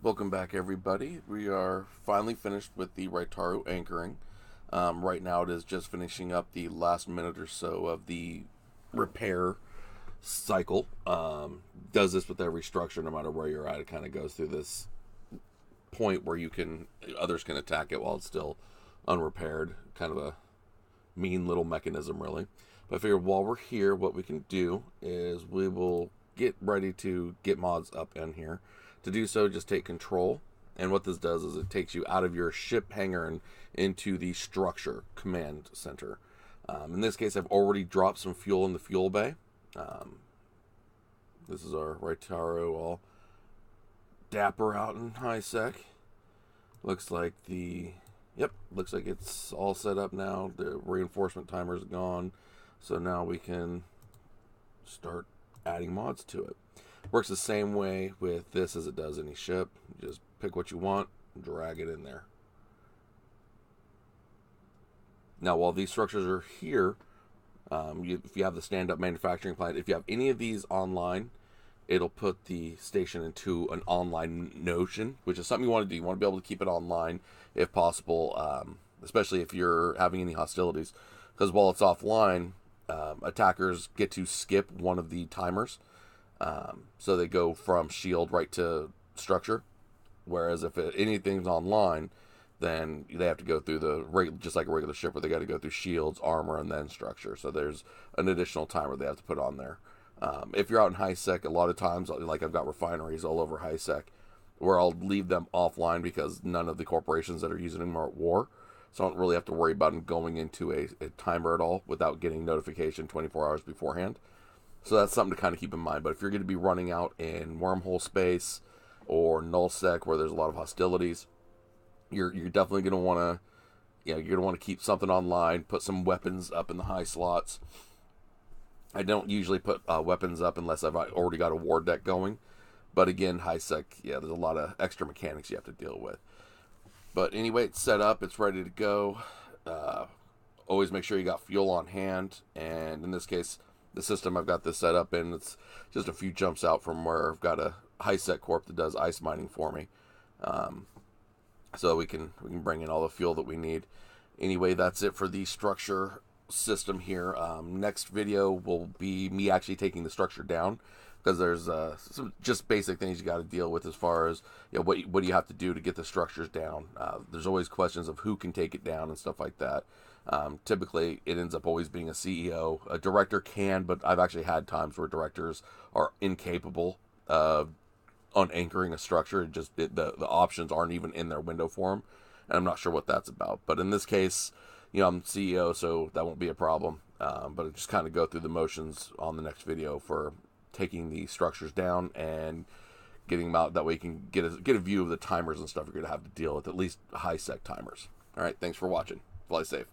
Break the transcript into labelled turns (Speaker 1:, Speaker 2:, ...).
Speaker 1: Welcome back, everybody. We are finally finished with the Raitaru anchoring. Right now, it is just finishing up the last minute or so of the repair cycle. Does this with every structure, no matter where you're at. It kind of goes through this point where others can attack it while it's still unrepaired. Kind of a mean little mechanism, really. But I figured while we're here, what we can do is we will get ready to get mods up in here. To do so, just take control, and what this does is it takes you out of your ship hangar and into the structure command center. In this case, I've already dropped some fuel in the fuel bay. This is our Raitaru all dapper out in high sec. Looks like looks like it's all set up now. The reinforcement timer is gone, so now we can start adding mods to it. Works the same way with this as it does any ship. You just pick what you want, drag it in there. Now, while these structures are here, if you have the stand-up manufacturing plant, if you have any of these online, it'll put the station into an online notion, which is something you want to do. You want to be able to keep it online if possible, especially if you're having any hostilities. Because while it's offline, attackers get to skip one of the timers. So they go from shield right to structure. Whereas if anything's online, then they have to go through just like a regular ship, where they got to go through shields, armor, and then structure. So there's an additional timer they have to put on there. If you're out in high sec, a lot of times, like I've got refineries all over high sec, where I'll leave them offline because none of the corporations that are using them are at war. So I don't really have to worry about them going into a timer at all without getting notification 24 hours beforehand. So that's something to kind of keep in mind. But if you're going to be running out in wormhole space or nullsec where there's a lot of hostilities, you're definitely going to want to, you're going to want to keep something online, put some weapons up in the high slots. I don't usually put weapons up unless I've already got a war deck going. But again, high sec, there's a lot of extra mechanics you have to deal with. But anyway, it's set up, it's ready to go. Always make sure you got fuel on hand, and in this case, the system I've got this set up in, it's just a few jumps out from where I've got a high sec corp that does ice mining for me. So we can bring in all the fuel that we need. Anyway, that's it for the structure system here. Next video will be me actually taking the structure down, because there's some just basic things you got to deal with as far as what do you have to do to get the structures down. There's always questions of who can take it down and stuff like that. Typically, it ends up always being a CEO. A director can, but I've actually had times where directors are incapable of unanchoring a structure. The options aren't even in their window for them, and I'm not sure what that's about. But in this case, I'm CEO, so that won't be a problem. But I just kind of go through the motions on the next video for taking the structures down and getting them out. That way you can get a view of the timers and stuff you're going to have to deal with, at least high sec timers. All right, thanks for watching. Fly safe.